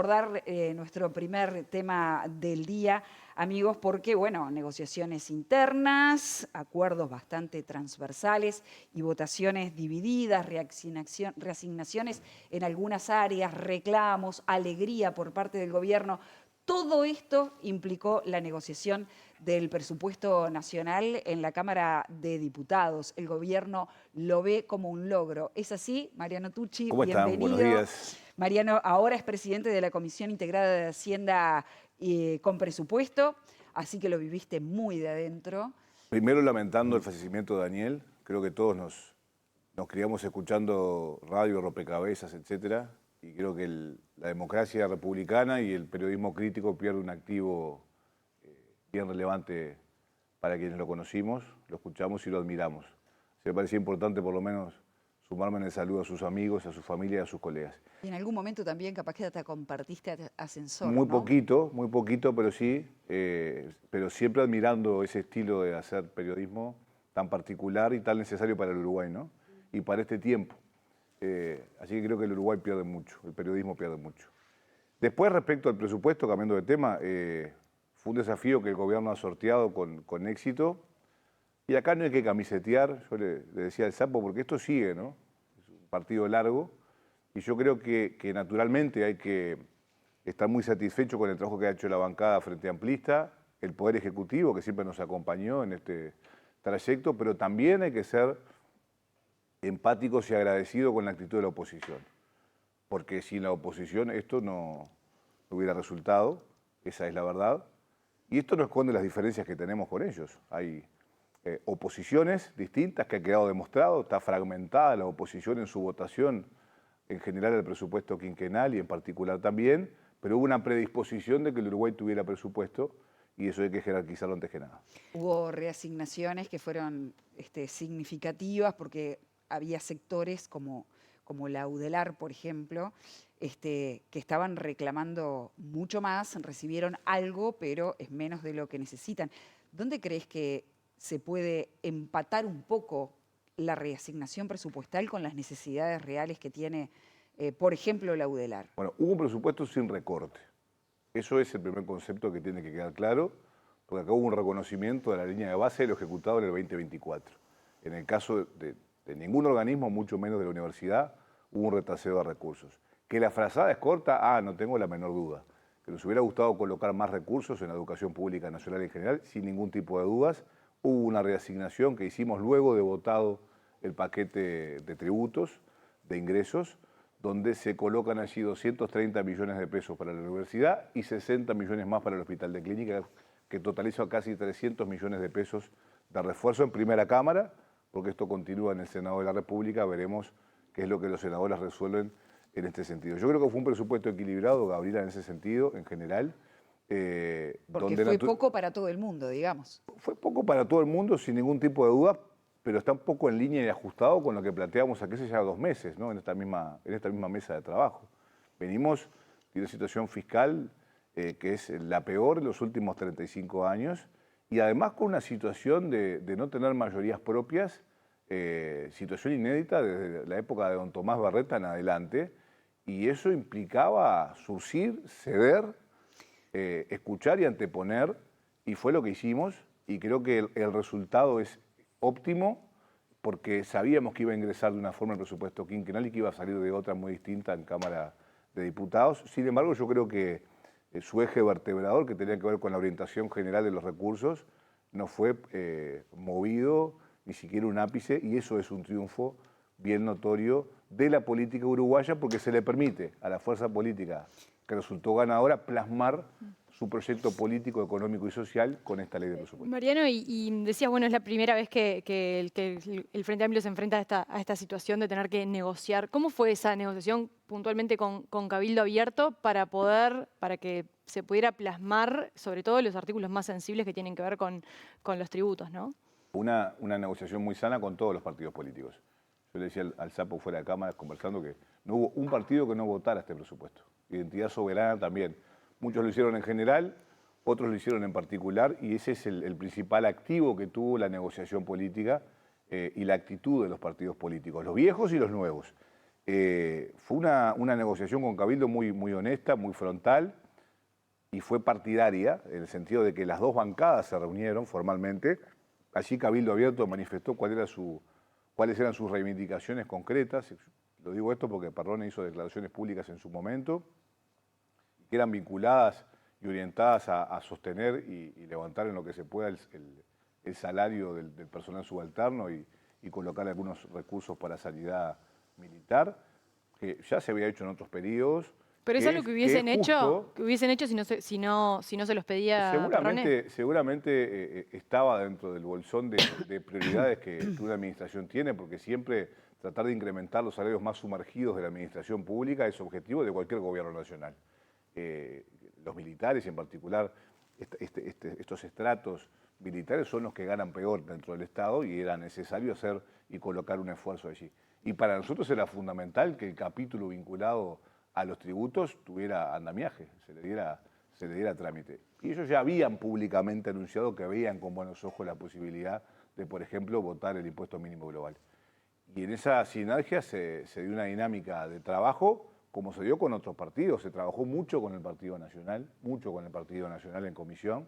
Abordar nuestro primer tema del día, amigos, porque, bueno, negociaciones internas, acuerdos bastante transversales y votaciones divididas, reasignaciones en algunas áreas, reclamos, alegría por parte del gobierno. Todo esto implicó la negociación del presupuesto nacional en la Cámara de Diputados. El gobierno lo ve como un logro. ¿Es así, Mariano Tucci? ¿Cómo están? Bienvenido. Buenos días. Mariano ahora es presidente de la Comisión Integrada de Hacienda con Presupuesto, así que lo viviste muy de adentro. Primero lamentando el fallecimiento de Daniel. Creo que todos nos criamos escuchando radio, rompecabezas, etcétera. Y creo que la democracia republicana y el periodismo crítico pierde un activo bien relevante para quienes lo conocimos, lo escuchamos y lo admiramos. Me parecía importante por lo menos sumarme en el saludo a sus amigos, a su familia y a sus colegas. Y en algún momento también capaz que te compartiste ascensor, Muy ¿no? muy poquito, pero sí, pero siempre admirando ese estilo de hacer periodismo tan particular y tan necesario para el Uruguay, ¿no? Y para este tiempo. Así que creo que el Uruguay pierde mucho, el periodismo pierde mucho. Después, respecto al presupuesto, cambiando de tema, fue un desafío que el gobierno ha sorteado con éxito. Y acá no hay que camisetear, yo le decía al Sapo, porque esto sigue, ¿no? Es un partido largo. Y yo creo que naturalmente hay que estar muy satisfecho con el trabajo que ha hecho la bancada Frente Amplista, el Poder Ejecutivo, que siempre nos acompañó en este trayecto, pero también hay que ser empáticos y agradecidos con la actitud de la oposición. Porque sin la oposición esto no hubiera resultado, esa es la verdad. Y esto no esconde las diferencias que tenemos con ellos. Hay oposiciones distintas que ha quedado demostrado, está fragmentada la oposición en su votación en general al presupuesto quinquenal y en particular también, pero hubo una predisposición de que el Uruguay tuviera presupuesto y eso hay que jerarquizarlo antes que nada. Hubo reasignaciones que fueron significativas porque había sectores como la UDELAR, por ejemplo, que estaban reclamando mucho más, recibieron algo, pero es menos de lo que necesitan. ¿Dónde crees que se puede empatar un poco la reasignación presupuestal con las necesidades reales que tiene, por ejemplo, la UDELAR? Bueno, hubo un presupuesto sin recorte. Eso es el primer concepto que tiene que quedar claro, porque acá hubo un reconocimiento de la línea de base de lo ejecutado en el 2024. En el caso de ningún organismo, mucho menos de la universidad, hubo un retraseo de recursos. Que la frazada es corta, no tengo la menor duda. Que nos hubiera gustado colocar más recursos en la educación pública nacional en general, sin ningún tipo de dudas. Hubo una reasignación que hicimos luego de votado el paquete de tributos, de ingresos, donde se colocan allí 230 millones de pesos para la universidad y 60 millones más para el hospital de clínica, que totaliza casi 300 millones de pesos de refuerzo en primera cámara, porque esto continúa en el Senado de la República, veremos qué es lo que los senadores resuelven en este sentido. Yo creo que fue un presupuesto equilibrado, Gabriela, en ese sentido, en general. Porque fue poco para todo el mundo, digamos. Fue poco para todo el mundo, sin ningún tipo de duda, pero está un poco en línea y ajustado con lo que planteamos aquí hace ya 2 meses, ¿no? en esta misma mesa de trabajo. Venimos de una situación fiscal que es la peor en los últimos 35 años y además con una situación de no tener mayorías propias, situación inédita desde la época de don Tomás Barreta en adelante, y eso implicaba surcir, ceder, escuchar y anteponer, y fue lo que hicimos, y creo que el resultado es óptimo, porque sabíamos que iba a ingresar de una forma el presupuesto quinquenal y que iba a salir de otra muy distinta en Cámara de Diputados. Sin embargo, yo creo que su eje vertebrador, que tenía que ver con la orientación general de los recursos, no fue movido ni siquiera un ápice, y eso es un triunfo bien notorio de la política uruguaya, porque se le permite a la fuerza política que resultó ganadora plasmar su proyecto político, económico y social con esta ley de presupuesto. Mariano, y decías, bueno, es la primera vez que el Frente Amplio se enfrenta a esta situación de tener que negociar. ¿Cómo fue esa negociación puntualmente con Cabildo Abierto para que se pudiera plasmar, sobre todo los artículos más sensibles que tienen que ver con los tributos, ¿no? Una negociación muy sana con todos los partidos políticos. Yo le decía al Sapo fuera de cámara, conversando, que no hubo un partido que no votara este presupuesto. Identidad Soberana también. Muchos lo hicieron en general, otros lo hicieron en particular, y ese es el principal activo que tuvo la negociación política y la actitud de los partidos políticos, los viejos y los nuevos. Fue una negociación con Cabildo muy honesta, muy frontal, y fue partidaria, en el sentido de que las dos bancadas se reunieron formalmente. Allí Cabildo Abierto manifestó cuáles eran sus reivindicaciones concretas. Lo digo esto porque Perrone hizo declaraciones públicas en su momento, que eran vinculadas y orientadas a sostener y levantar en lo que se pueda el salario del personal subalterno y colocar algunos recursos para sanidad militar, que ya se había hecho en otros periodos. Pero es algo que hubiesen justo, hecho si no se los pedía Perrone. Seguramente estaba dentro del bolsón de prioridades que una administración tiene, porque siempre tratar de incrementar los salarios más sumergidos de la administración pública es objetivo de cualquier gobierno nacional. Los militares, en particular, estos estratos militares son los que ganan peor dentro del Estado y era necesario hacer y colocar un esfuerzo allí. Y para nosotros era fundamental que el capítulo vinculado a los tributos tuviera andamiaje, se le diera trámite. Y ellos ya habían públicamente anunciado que veían con buenos ojos la posibilidad de, por ejemplo, votar el impuesto mínimo global. Y en esa sinergia se dio una dinámica de trabajo, como se dio con otros partidos. Se trabajó mucho con el Partido Nacional, en comisión.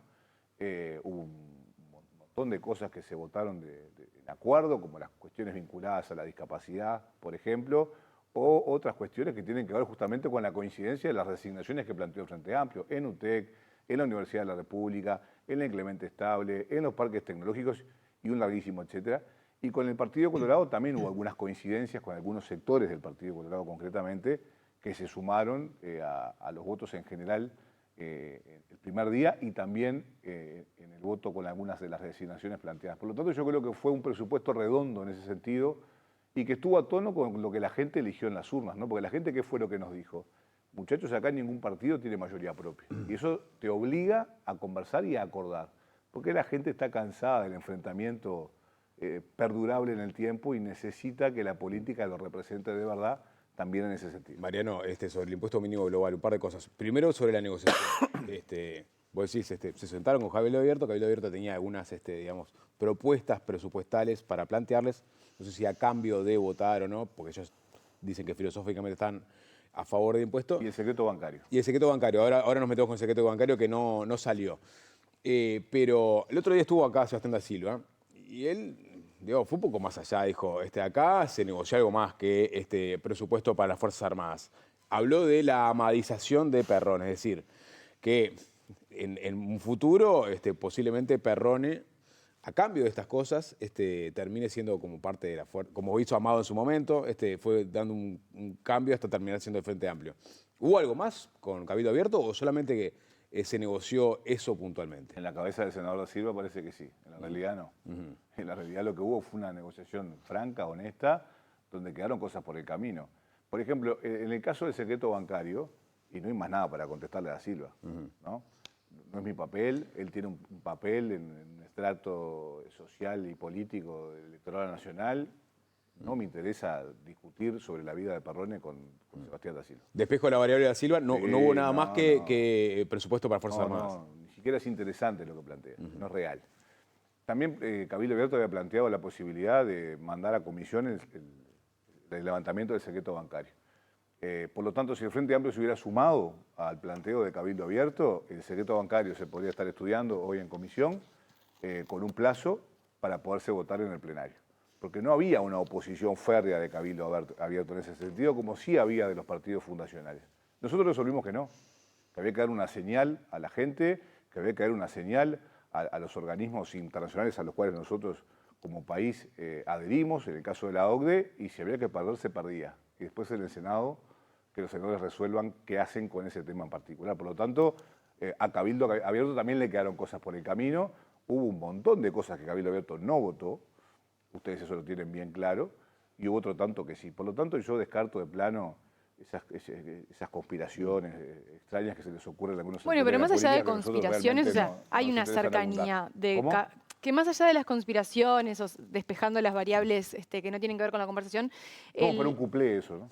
Hubo un montón de cosas que se votaron en acuerdo, como las cuestiones vinculadas a la discapacidad, por ejemplo, o otras cuestiones que tienen que ver justamente con la coincidencia de las resignaciones que planteó el Frente Amplio en UTEC, en la Universidad de la República, en la Clemente Estable, en los parques tecnológicos y un larguísimo etcétera. Y con el Partido Colorado también hubo algunas coincidencias con algunos sectores del Partido Colorado concretamente que se sumaron a los votos en general el primer día y también en el voto con algunas de las designaciones planteadas. Por lo tanto, yo creo que fue un presupuesto redondo en ese sentido y que estuvo a tono con lo que la gente eligió en las urnas, ¿no? Porque la gente, ¿qué fue lo que nos dijo? Muchachos, acá ningún partido tiene mayoría propia. Y eso te obliga a conversar y a acordar. Porque la gente está cansada del enfrentamiento perdurable en el tiempo y necesita que la política lo represente de verdad también en ese sentido. Mariano, sobre el impuesto mínimo global, un par de cosas. Primero, sobre la negociación. Vos decís, se sentaron con Cabildo Abierto tenía algunas digamos, propuestas presupuestales para plantearles, no sé si a cambio de votar o no, porque ellos dicen que filosóficamente están a favor de impuestos. Y el secreto bancario. Y el secreto bancario, ahora nos metemos con el secreto bancario que no salió. Pero el otro día estuvo acá Sebastián da Silva y él, digo, fue un poco más allá, dijo, acá se negoció algo más que este presupuesto para las Fuerzas Armadas. Habló de la amadización de Perrone, es decir, que en un futuro posiblemente Perrone, a cambio de estas cosas, termine siendo como parte de la fuerza, como hizo Amado en su momento, fue dando un cambio hasta terminar siendo el Frente Amplio. ¿Hubo algo más con Cabildo Abierto o solamente que se negoció eso puntualmente? En la cabeza del senador da Silva parece que sí, en la realidad no. En la realidad lo que hubo fue una negociación franca, honesta, donde quedaron cosas por el camino. Por ejemplo, en el caso del secreto bancario, y no hay más nada para contestarle a da Silva, ¿no? No es mi papel, él tiene un papel en un estrato social y político del electorado nacional. No me interesa discutir sobre la vida de Perrone con Sebastián da Silva. Despejo de la variable de da Silva, no hubo nada más que presupuesto para Fuerzas Armadas. No, ni siquiera es interesante lo que plantea, no es real. También Cabildo Abierto había planteado la posibilidad de mandar a comisiones el levantamiento del secreto bancario. Por lo tanto, si el Frente Amplio se hubiera sumado al planteo de Cabildo Abierto, el secreto bancario se podría estar estudiando hoy en comisión con un plazo para poderse votar en el plenario. Porque no había una oposición férrea de Cabildo Abierto en ese sentido, como sí había de los partidos fundacionales. Nosotros resolvimos que no, que había que dar una señal a la gente, que había que dar una señal a los organismos internacionales a los cuales nosotros como país adherimos, en el caso de la OCDE, y si había que perder, se perdía. Y después en el Senado, que los senadores resuelvan qué hacen con ese tema en particular. Por lo tanto, a Cabildo Abierto también le quedaron cosas por el camino. Hubo un montón de cosas que Cabildo Abierto no votó, ustedes eso lo tienen bien claro, y hubo otro tanto que sí. Por lo tanto, yo descarto de plano esas conspiraciones extrañas que se les ocurren a algunos Bueno, pero sectores más de la allá de política que conspiraciones, o sea, nosotros hay realmente una nos interesa cercanía preguntar. ¿Cómo? que más allá de las conspiraciones, o despejando las variables que no tienen que ver con la conversación, No, pero un cuplé eso, ¿no?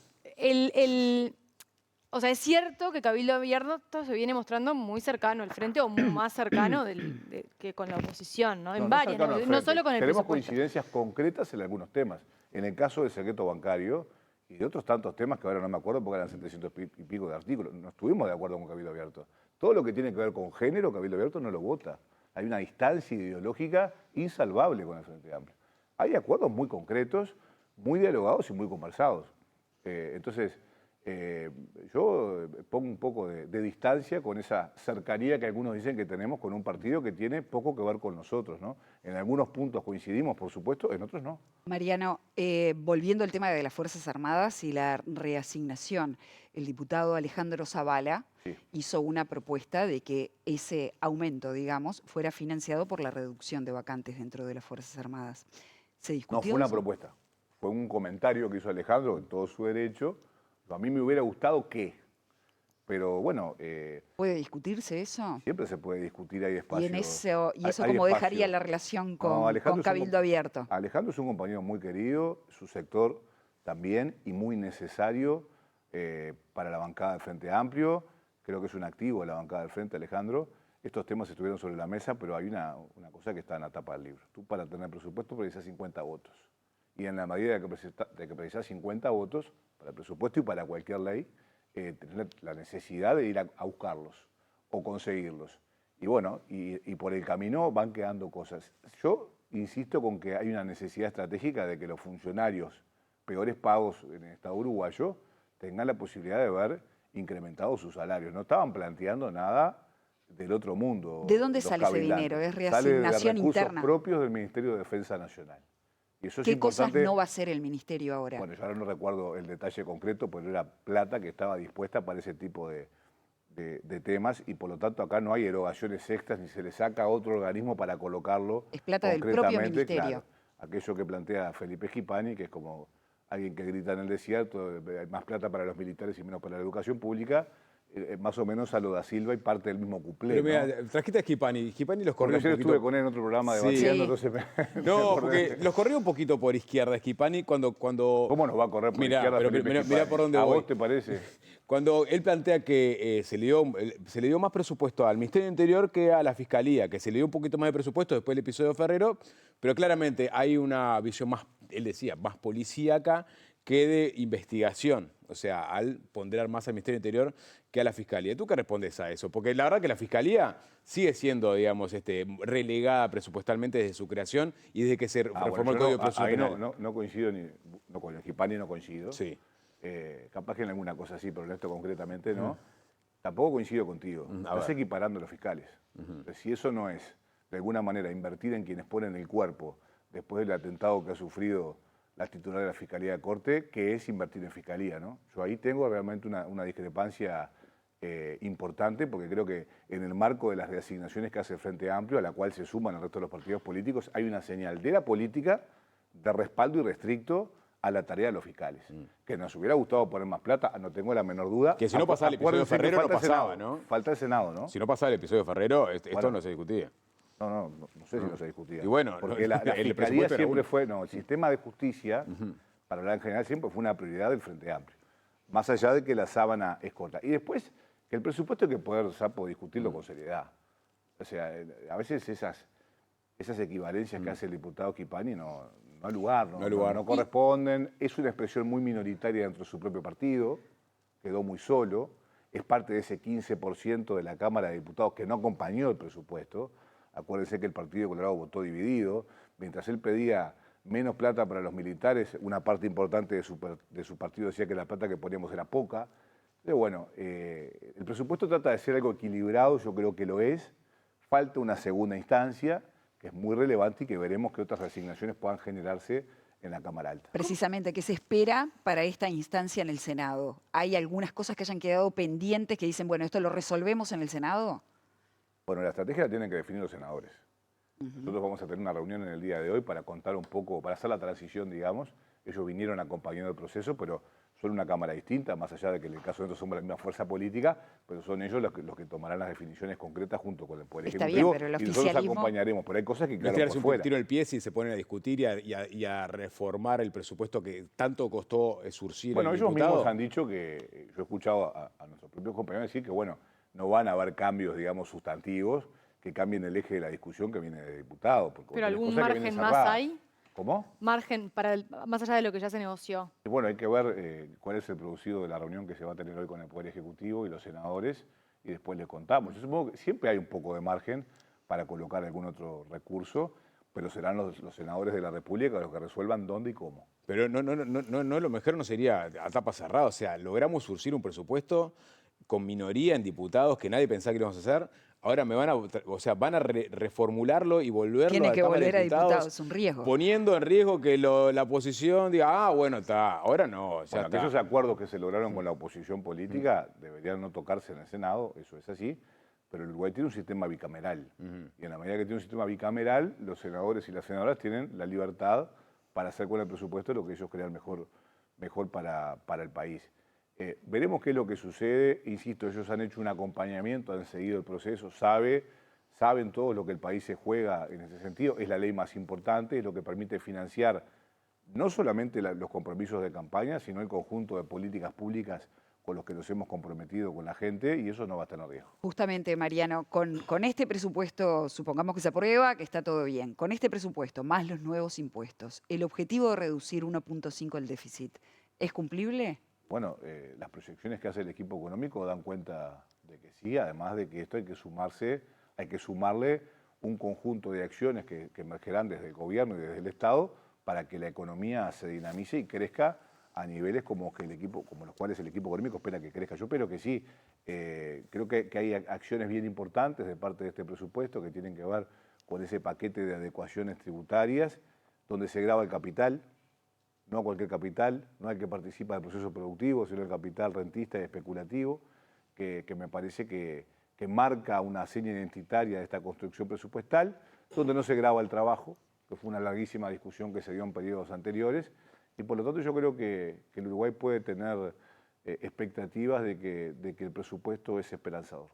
o sea, es cierto que Cabildo Abierto se viene mostrando muy cercano al frente o más cercano que con la oposición, ¿no? En varias, cercano al no frente. solo con el Tenemos presupuesto. coincidencias concretas en algunos temas. En el caso del secreto bancario, y de otros tantos temas que ahora no me acuerdo porque eran 700 y pico de artículos. No estuvimos de acuerdo con Cabildo Abierto. Todo lo que tiene que ver con género, Cabildo Abierto no lo vota. Hay una distancia ideológica insalvable con el Frente Amplio. Hay acuerdos muy concretos, muy dialogados y muy conversados. Entonces, yo pongo un poco de distancia con esa cercanía que algunos dicen que tenemos con un partido que tiene poco que ver con nosotros, ¿no? En algunos puntos coincidimos, por supuesto, en otros no. Mariano, volviendo al tema de las Fuerzas Armadas y la reasignación, el diputado Alejandro Zavala hizo una propuesta de que ese aumento, digamos, fuera financiado por la reducción de vacantes dentro de las Fuerzas Armadas. ¿Se discutió No fue una eso? propuesta, fue un comentario que hizo Alejandro, en todo su derecho. A mí me hubiera gustado que, pero bueno... ¿Puede discutirse eso? siempre se puede discutir, hay espacio. ¿Y eso hay cómo espacio. dejaría la relación No, con Alejandro es un Cabildo Abierto? Alejandro es un compañero muy querido, su sector también, y muy necesario para la bancada del Frente Amplio. Creo que es un activo de la bancada del Frente, Alejandro. Estos temas estuvieron sobre la mesa, pero hay una cosa que está en la tapa del libro. Tú para tener presupuesto precisas 50 votos. Y en la medida de que precisas 50 votos para el presupuesto y para cualquier ley, tener la necesidad de ir a buscarlos o conseguirlos. Y bueno, y por el camino van quedando cosas. Yo insisto con que hay una necesidad estratégica de que los funcionarios peores pagos en el Estado uruguayo tengan la posibilidad de ver incrementados sus salarios. No estaban planteando nada del otro mundo. ¿De dónde los sale ese cabildantes. dinero? ¿Es Sale de reasignación recursos interna? propios del Ministerio de Defensa Nacional. Y eso es ¿Qué cosas importante. no va a hacer el ministerio ahora? Bueno, yo ahora no recuerdo el detalle concreto, pero era plata que estaba dispuesta para ese tipo de temas y por lo tanto acá no hay erogaciones extras ni se le saca a otro organismo para colocarlo. Es plata del propio concretamente, ministerio. claro, aquello que plantea Felipe Schipani, que es como alguien que grita en el desierto, hay más plata para los militares y menos para la educación pública, más o menos a lo da Silva y parte del mismo cuplé. Pero mira, ¿no? trajiste a Schipani. Schipani los Porque corrió ayer un poquito. estuve con él en otro programa Sí. debatiendo, Sí. entonces me No, acordé. porque los corrió un poquito por izquierda Schipani cuando... ¿Cómo nos va a correr por Mirá, izquierda pero Felipe mirá Schipani? por dónde ¿A voy. vos te parece? Cuando él plantea que se le dio más presupuesto al Ministerio del Interior que a la Fiscalía, que se le dio un poquito más de presupuesto después del episodio Ferrero, pero claramente hay una visión más, él decía, más policíaca que de investigación, o sea, al ponderar más al Ministerio del Interior que a la Fiscalía. ¿Tú qué respondes a eso? Porque la verdad que la Fiscalía sigue siendo, digamos, relegada presupuestalmente desde su creación y desde que se reformó Bueno, el yo Código de Proceso ahí Penal. no coincido, con el Schipani no coincido. Sí. Capaz que en alguna cosa sí, pero en esto concretamente no. Tampoco coincido contigo. A Estás ver. equiparando a los fiscales. Entonces, si eso no es, de alguna manera, invertir en quienes ponen el cuerpo después del atentado que ha sufrido la titular de la Fiscalía de Corte, que es invertir en Fiscalía, ¿no? Yo ahí tengo realmente una discrepancia importante, porque creo que en el marco de las reasignaciones que hace el Frente Amplio, a la cual se suman el resto de los partidos políticos, hay una señal de la política de respaldo irrestricto a la tarea de los fiscales. Que nos hubiera gustado poner más plata, no tengo la menor duda. Que si no pasaba el episodio Acuérdense que Ferrero, no falta el pasaba, Senado, ¿no? Falta el Senado, ¿no? Si no pasaba el episodio Ferrero, esto Bueno. no se discutía. No sé si no se discutía. Y bueno, porque la el Fiscalía presupuesto era siempre uno. fue, el sistema de justicia, para hablar en general, siempre fue una prioridad del Frente Amplio. Más allá de que la sábana es corta. Y después, que el presupuesto hay que poder, Sapo, discutirlo con seriedad. O sea, a veces esas equivalencias que hace el diputado Schipani no hay lugar, No hay lugar. no corresponden. Es una expresión muy minoritaria dentro de su propio partido, quedó muy solo. Es parte de ese 15% de la Cámara de Diputados que no acompañó el presupuesto. Acuérdense que el Partido Colorado votó dividido. Mientras él pedía menos plata para los militares, una parte importante de su partido decía que la plata que poníamos era poca. Pero bueno, el presupuesto trata de ser algo equilibrado, yo creo que lo es. Falta una segunda instancia, que es muy relevante y que veremos que otras reasignaciones puedan generarse en la Cámara Alta. Precisamente, ¿qué se espera para esta instancia en el Senado? ¿Hay algunas cosas que hayan quedado pendientes que dicen, bueno, esto lo resolvemos en el Senado? Bueno, la estrategia la tienen que definir los senadores. Nosotros vamos a tener una reunión en el día de hoy para contar un poco, para hacer la transición, digamos. Ellos vinieron acompañando el proceso, pero son una Cámara distinta, más allá de que en el caso de nosotros somos la misma fuerza política, pero son ellos los que tomarán las definiciones concretas junto con el Poder Está Ejecutivo. bien, pero el y nosotros oficialismo- acompañaremos, pero hay cosas que No quedaron tirarse por un fuera. tiro en el pie si se ponen a discutir y a reformar el presupuesto que tanto costó surcir Bueno, el ellos diputado. mismos han dicho que, yo he escuchado a nuestros propios compañeros decir que, bueno, no van a haber cambios, digamos, sustantivos que cambien el eje de la discusión que viene de diputados. porque ¿Pero hay algún cosas que margen vienen más cerradas. hay? ¿Cómo? Margen más allá de lo que ya se negoció. Y bueno, hay que ver cuál es el producido de la reunión que se va a tener hoy con el Poder Ejecutivo y los senadores, y después les contamos. Yo supongo que siempre hay un poco de margen para colocar algún otro recurso, pero serán los senadores de la República los que resuelvan dónde y cómo. Pero lo mejor no sería a tapa cerrada. O sea, logramos surgir un presupuesto con minoría en diputados que nadie pensaba que íbamos a hacer. Ahora van a reformularlo y volverlo Tiene a que Cámara de volver a Diputados, diputados, es un riesgo. poniendo en riesgo que la oposición diga, bueno, está, ahora no, ya Bueno, que está. esos acuerdos que se lograron con la oposición política deberían no tocarse en el Senado, eso es así, pero el Uruguay tiene un sistema bicameral. Y en la medida que tiene un sistema bicameral, los senadores y las senadoras tienen la libertad para hacer con el presupuesto lo que ellos crean mejor para el país. Veremos qué es lo que sucede. Insisto, ellos han hecho un acompañamiento, han seguido el proceso, saben todo lo que el país se juega en ese sentido. Es la ley más importante, es lo que permite financiar no solamente los compromisos de campaña, sino el conjunto de políticas públicas con los que nos hemos comprometido con la gente, y eso no va a estar en riesgo. Justamente, Mariano, con este presupuesto, supongamos que se aprueba, que está todo bien, con este presupuesto más los nuevos impuestos, ¿el objetivo de reducir 1.5 el déficit es cumplible? Bueno, las proyecciones que hace el equipo económico dan cuenta de que sí, además de que esto hay que sumarle un conjunto de acciones que emergerán desde el gobierno y desde el Estado para que la economía se dinamice y crezca a niveles como los cuales el equipo económico espera que crezca. Yo espero que sí. Creo que hay acciones bien importantes de parte de este presupuesto que tienen que ver con ese paquete de adecuaciones tributarias donde se grava el capital, no cualquier capital, no el que participa del proceso productivo, sino el capital rentista y especulativo, que me parece que marca una seña identitaria de esta construcción presupuestal, donde no se grava el trabajo, que fue una larguísima discusión que se dio en periodos anteriores, y por lo tanto yo creo que el Uruguay puede tener expectativas de que el presupuesto es esperanzador.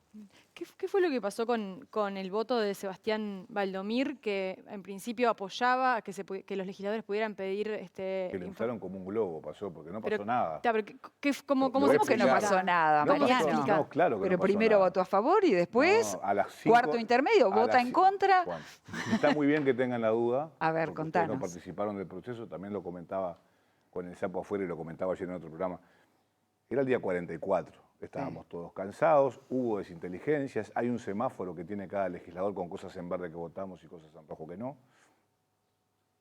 ¿Qué fue lo que pasó con el voto de Sebastián Valdomir, que en principio apoyaba a que los legisladores pudieran pedir... Que lo inflaron como un globo, pasó, porque no pasó nada. ¿Cómo ¿Cómo que no pasó nada, No ¿Cómo se Mariano? explica? No, claro que Pero no pasó primero nada. votó a favor y después, No, a las 5, cuarto intermedio, a vota las en ci- contra. Juan, está muy bien que tengan la duda. A ver, porque ustedes no contanos. participaron del proceso, también lo comentaba con el sapo afuera y lo comentaba ayer en otro programa. Era el día 44, estábamos todos cansados, hubo desinteligencias, hay un semáforo que tiene cada legislador con cosas en verde que votamos y cosas en rojo que no.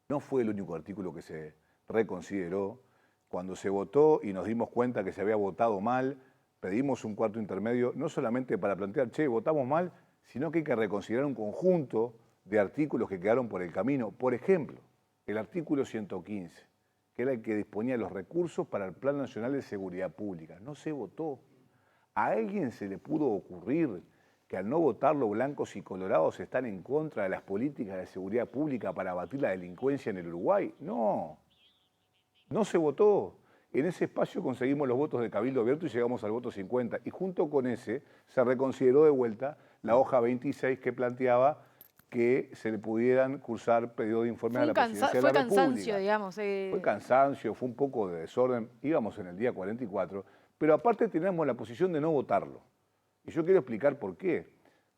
No fue el único artículo que se reconsideró. Cuando se votó y nos dimos cuenta que se había votado mal, pedimos un cuarto intermedio, no solamente para plantear, votamos mal, sino que hay que reconsiderar un conjunto de artículos que quedaron por el camino. Por ejemplo, el artículo 115, que era el que disponía los recursos para el Plan Nacional de Seguridad Pública. No se votó. ¿A alguien se le pudo ocurrir que al no votarlo blancos y colorados están en contra de las políticas de seguridad pública para abatir la delincuencia en el Uruguay? No, no se votó. En ese espacio conseguimos los votos de Cabildo Abierto y llegamos al voto 50. Y junto con ese se reconsideró de vuelta la hoja 26 que planteaba que se le pudieran cursar pedidos de informes a la Presidencia de la República. Fue cansancio, digamos. Fue cansancio, fue un poco de desorden, íbamos en el día 44, pero aparte teníamos la posición de no votarlo. Y yo quiero explicar por qué.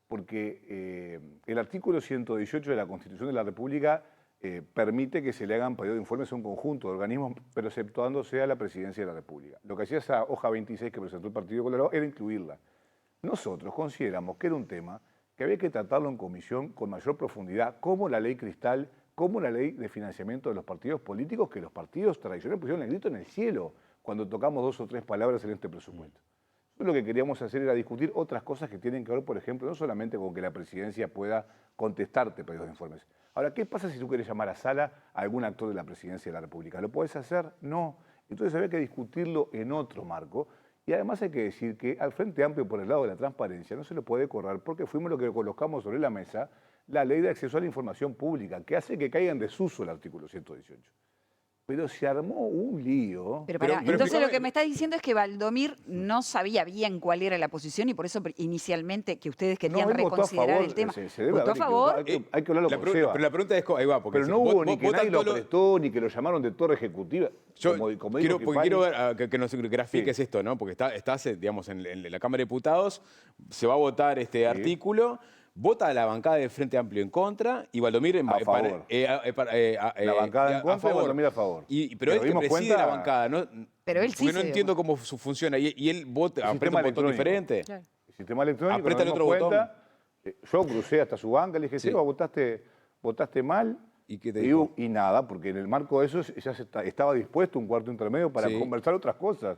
Porque el artículo 118 de la Constitución de la República permite que se le hagan pedidos de informes a un conjunto de organismos, pero exceptuándose a la Presidencia de la República. Lo que hacía esa hoja 26 que presentó el Partido Colorado era incluirla. Nosotros consideramos que era un tema que había que tratarlo en comisión con mayor profundidad, como la ley Cristal, como la ley de financiamiento de los partidos políticos, que los partidos tradicionales pusieron el grito en el cielo cuando tocamos 2 o 3 palabras en este presupuesto. Lo que queríamos hacer era discutir otras cosas que tienen que ver, por ejemplo, no solamente con que la presidencia pueda contestarte pedidos de informes. Ahora, ¿qué pasa si tú quieres llamar a sala a algún actor de la presidencia de la República? ¿Lo puedes hacer? No. Entonces había que discutirlo en otro marco. Y además hay que decir que al Frente Amplio, por el lado de la transparencia, no se lo puede correr porque fuimos los que colocamos sobre la mesa la ley de acceso a la información pública, que hace que caiga en desuso el artículo 118. Pero se armó un lío. Pero pero entonces lo explícame- que me está diciendo es que Valdomir no sabía bien cuál era la posición y por eso inicialmente que ustedes querían él votó a reconsiderar favor, el tema. se debe ¿Votó a haber favor? equivocado. Hay que hablarlo con Seba. Pero la pregunta es, ahí va, porque Pero no hubo ni que votan nadie lo todos los- apretó, ni que lo llamaron de torre ejecutiva. Yo como dijo quiero Kipani. ver que nos grafiques esto, ¿no? Porque estás, digamos, en la Cámara de Diputados, se va a votar este artículo, vota a la bancada del Frente Amplio en contra y Valdomir A favor. La bancada en contra y Valdomir a favor. Pero él que dimos preside cuenta- la bancada, ¿no? Pero él sí Porque no se dio entiendo cómo funciona. Y él vota, El aprieta sistema un botón electrónico. diferente. Claro. El sistema electrónico, Aprieta nos el dimos otro cuenta, yo crucé hasta su banca, le dije, Sí. Seba, votaste mal. ¿Y qué te dijo? Y nada, porque en el marco de eso ya estaba dispuesto un cuarto intermedio para Sí. conversar otras cosas.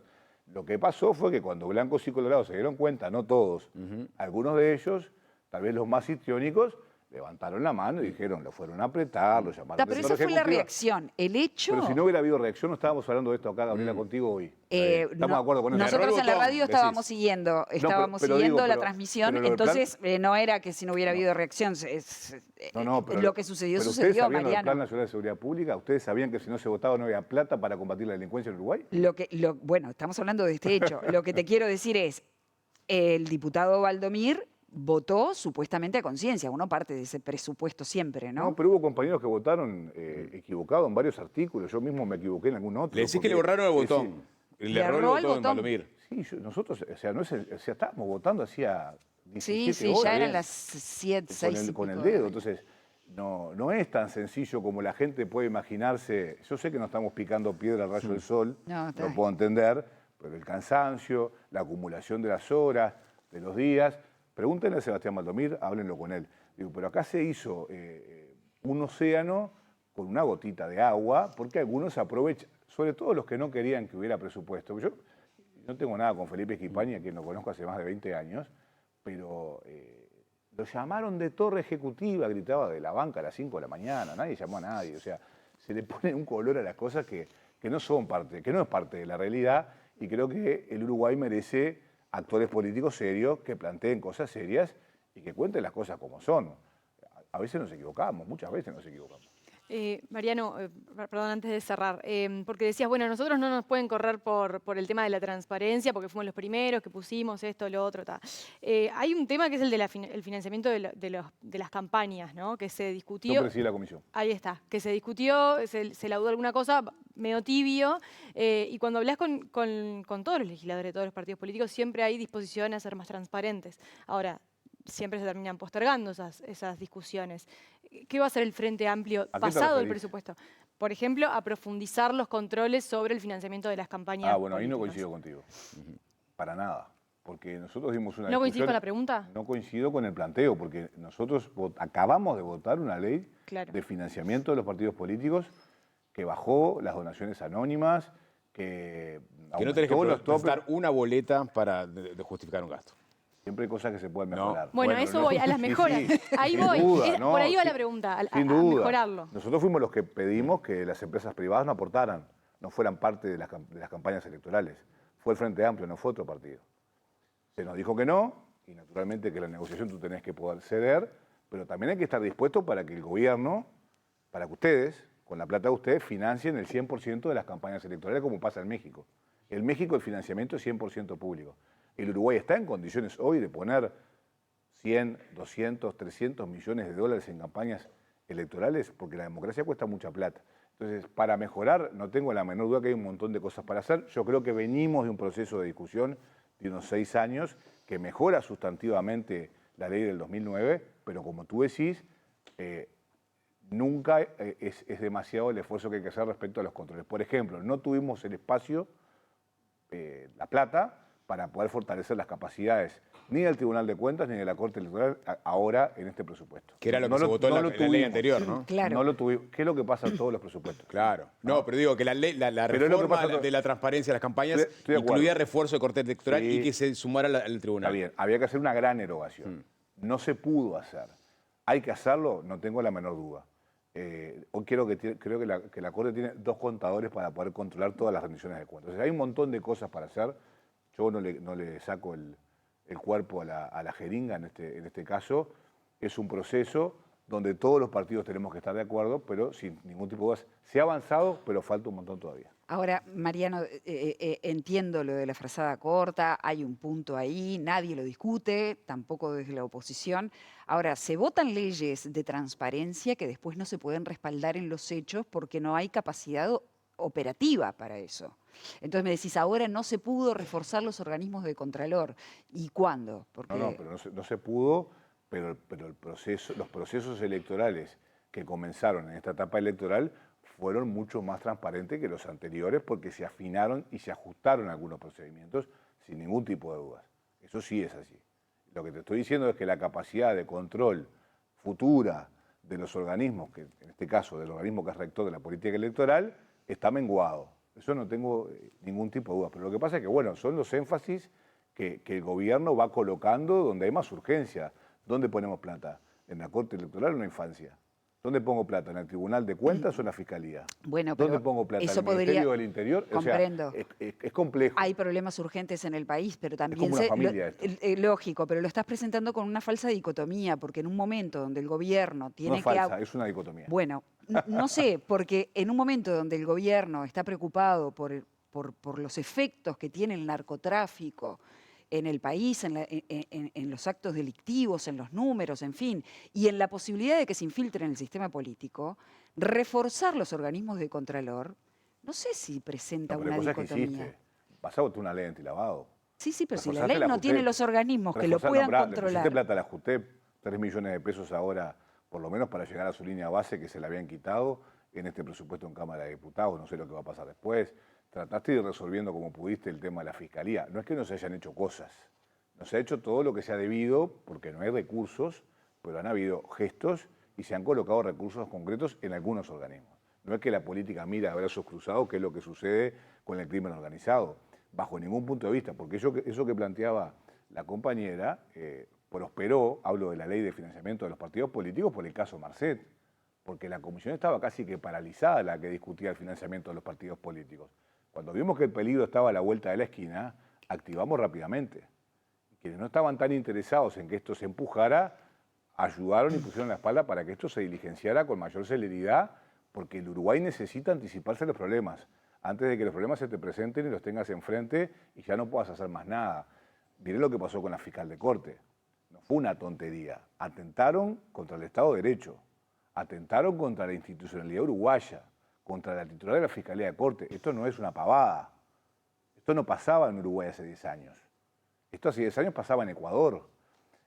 Lo que pasó fue que cuando blancos y colorados se dieron cuenta, no todos, algunos de ellos, tal vez los más histriónicos, levantaron la mano y dijeron, lo fueron a apretar, lo llamaron. Pero de esa fue la ejecutiva. reacción. El hecho... Pero si no hubiera habido reacción, no estábamos hablando de esto acá, Gabriela, contigo hoy. Estamos de acuerdo con eso. Nosotros Agarró en el la botón, radio decís. estábamos siguiendo, pero digo, la pero- transmisión, pero lo del plan- entonces no era que si no hubiera habido reacción. Pero lo que sucedió, pero sucedió, ¿ustedes sabían lo del Mariano. Plan Nacional de Seguridad Pública? ¿Ustedes sabían que si no se votaba no había plata para combatir la delincuencia en Uruguay? Bueno, estamos hablando de este hecho. Lo que te quiero decir es, el diputado Valdomir votó supuestamente a conciencia. Uno parte de ese presupuesto siempre, ¿no? No, pero hubo compañeros que votaron equivocados en varios artículos. Yo mismo me equivoqué en algún otro. Le decís que porque- le borraron el sí, botón. Le Le erró el erró el botón, botón. Valdomir. Sí, nosotros, estábamos votando hacía 17 Sí, horas. ya eran las 7, 6 con el dedo. Entonces, no es tan sencillo como la gente puede imaginarse. Yo sé que no estamos picando piedra al rayo del sol, No, está lo bien. puedo entender, pero el cansancio, la acumulación de las horas, de los días. Pregúntenle a Sebastián Valdomir, háblenlo con él. Digo, pero acá se hizo un océano con una gotita de agua, porque algunos aprovechan, sobre todo los que no querían que hubiera presupuesto. Yo no tengo nada con Felipe Esquipaña, a quien lo conozco hace más de 20 años, pero lo llamaron de torre ejecutiva, gritaba de la banca a las 5 de la mañana, nadie llamó a nadie. O sea, se le pone un color a las cosas que no son parte, que no es parte de la realidad, y creo que el Uruguay merece actores políticos serios que planteen cosas serias y que cuenten las cosas como son. A veces nos equivocamos, muchas veces nos equivocamos. Mariano, perdón, antes de cerrar, porque decías, bueno, nosotros no nos pueden correr por el tema de la transparencia, porque fuimos los primeros que pusimos esto, lo otro, ta. Hay un tema que es el de el financiamiento de las campañas, ¿no? Que se discutió. Yo presidí la comisión. Ahí está, que se discutió, se laudó alguna cosa medio tibio, y cuando hablas con todos los legisladores de todos los partidos políticos, siempre hay disposición a ser más transparentes. Ahora, siempre se terminan postergando esas discusiones. ¿Qué va a hacer el Frente Amplio te pasado el referís? presupuesto? Por ejemplo, a profundizar los controles sobre el financiamiento de las campañas. Ah, bueno, ahí no políticas. coincido contigo. Para nada. Porque nosotros dimos una ¿No coincidís discusión- con la pregunta? No coincido con el planteo, porque nosotros acabamos de votar una ley Claro. de financiamiento de los partidos políticos que bajó las donaciones anónimas, que Que no tenés que aumentó los topes. presentar una boleta para de justificar un gasto. Siempre hay cosas que se pueden No. mejorar. Bueno, eso voy, a las Sí, mejoras. Ahí sin voy. duda, no, Por ahí va sin- la pregunta, a sin duda. mejorarlo. Nosotros fuimos los que pedimos que las empresas privadas no aportaran, no fueran parte de las campañas electorales. Fue el Frente Amplio, no fue otro partido. Se nos dijo que no, y naturalmente que en la negociación tú tenés que poder ceder, pero también hay que estar dispuesto para que el gobierno, para que ustedes, con la plata de ustedes, financien el 100% de las campañas electorales como pasa en México. En México el financiamiento es 100% público. El Uruguay está en condiciones hoy de poner 100, 200, 300 millones de dólares en campañas electorales porque la democracia cuesta mucha plata. Entonces, para mejorar, no tengo la menor duda que hay un montón de cosas para hacer. Yo creo que venimos de un proceso de discusión de unos 6 años que mejora sustantivamente la ley del 2009, pero como tú decís, nunca es demasiado el esfuerzo que hay que hacer respecto a los controles. Por ejemplo, no tuvimos el espacio, la plata, para poder fortalecer las capacidades ni del Tribunal de Cuentas ni de la Corte Electoral ahora en este presupuesto. Que era lo que se votó en la ley tuvimos. anterior, ¿no? Claro. No lo tuvimos. ¿Qué es lo que pasa en todos los presupuestos? Claro. No, pero digo que la Pero es lo que reforma pasa- de la transparencia de las campañas Estoy de acuerdo. incluía refuerzo de corte electoral Sí. y que se sumara al tribunal. Está bien, había que hacer una gran erogación. No se pudo hacer. ¿Hay que hacerlo? No tengo la menor duda. Hoy creo que la Corte tiene 2 contadores para poder controlar todas las rendiciones de cuentas. O sea, hay un montón de cosas para hacer. Yo no le saco el cuerpo a la jeringa en este caso. Es un proceso donde todos los partidos tenemos que estar de acuerdo, pero sin ningún tipo de dudas. Se ha avanzado, pero falta un montón todavía. Ahora, Mariano, entiendo lo de la frazada corta, hay un punto ahí, nadie lo discute, tampoco desde la oposición. Ahora, se votan leyes de transparencia que después no se pueden respaldar en los hechos porque no hay capacidad operativa para eso. Entonces me decís, ahora no se pudo reforzar los organismos de Contralor. ¿Y cuándo? Porque No, pero no se pudo pero los procesos electorales que comenzaron en esta etapa electoral fueron mucho más transparentes que los anteriores porque se afinaron y se ajustaron algunos procedimientos sin ningún tipo de dudas. Eso sí es así. Lo que te estoy diciendo es que la capacidad de control futura de los organismos, que en este caso del organismo que es rector de la política electoral, está menguado. Eso no tengo ningún tipo de duda. Pero lo que pasa es que, bueno, son los énfasis que el gobierno va colocando donde hay más urgencia. ¿Dónde ponemos plata? ¿En la Corte Electoral o en la infancia? ¿Dónde pongo plata? ¿En el Tribunal de Cuentas o en la Fiscalía? Bueno, ¿Dónde pero pongo plata? eso ¿En el Ministerio podría- del Interior? Comprendo. O sea, es complejo. Hay problemas urgentes en el país, pero también como una familia esto. lógico, pero lo estás presentando con una falsa dicotomía, porque en un momento donde el gobierno No tiene es que... falsa, es una dicotomía. Bueno, no sé, porque en un momento donde el gobierno está preocupado por los efectos que tiene el narcotráfico en el país, en los actos delictivos, en los números, en fin, y en la posibilidad de que se infiltre en el sistema político, reforzar los organismos de contralor, no sé si presenta No, pero una hay cosas que dicotomía. hiciste. Pasaste una ley antilavado. Sí, sí, pero si la Reforzaste ley no Juté. tiene los organismos que lo puedan Le controlar. pusiste plata a la JUTEP, 3 millones de pesos ahora, por lo menos para llegar a su línea base que se le habían quitado en este presupuesto en Cámara de Diputados, no sé lo que va a pasar después. Trataste de ir resolviendo como pudiste el tema de la Fiscalía. No es que no se hayan hecho cosas, no se ha hecho todo lo que se ha debido porque no hay recursos, pero han habido gestos y se han colocado recursos concretos en algunos organismos. No es que la política mira a brazos cruzados, que es lo que sucede con el crimen organizado, bajo ningún punto de vista, porque eso que planteaba la compañera prosperó, hablo de la ley de financiamiento de los partidos políticos por el caso Marcet, porque la comisión estaba casi que paralizada la que discutía el financiamiento de los partidos políticos. Cuando vimos que el peligro estaba a la vuelta de la esquina, activamos rápidamente. Quienes no estaban tan interesados en que esto se empujara, ayudaron y pusieron la espalda para que esto se diligenciara con mayor celeridad, porque el Uruguay necesita anticiparse a los problemas, antes de que los problemas se te presenten y los tengas enfrente y ya no puedas hacer más nada. Miré lo que pasó con la fiscal de corte. No fue una tontería. Atentaron contra el Estado de Derecho, atentaron contra la institucionalidad uruguaya, contra la titular de la Fiscalía de Corte. Esto no es una pavada. Esto no pasaba en Uruguay hace 10 años. Esto hace 10 años pasaba en Ecuador.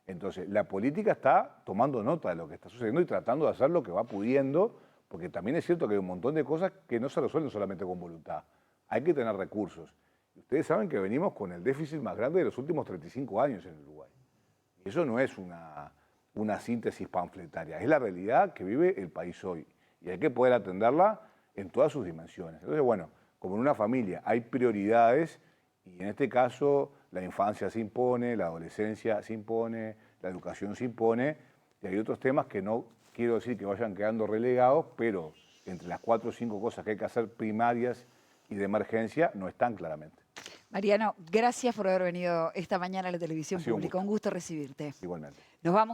Entonces, la política está tomando nota de lo que está sucediendo y tratando de hacer lo que va pudiendo, porque también es cierto que hay un montón de cosas que no se resuelven solamente con voluntad. Hay que tener recursos. Y ustedes saben que venimos con el déficit más grande de los últimos 35 años en Uruguay. Y eso no es una síntesis panfletaria, es la realidad que vive el país hoy. Y hay que poder atenderla en todas sus dimensiones. Entonces, bueno, como en una familia hay prioridades, y en este caso la infancia se impone, la adolescencia se impone, la educación se impone, y hay otros temas que no quiero decir que vayan quedando relegados, pero entre las 4 o 5 cosas que hay que hacer primarias y de emergencia no están claramente. Mariano, gracias por haber venido esta mañana a la televisión Ha sido un pública. Un gusto recibirte. Igualmente. Nos vamos.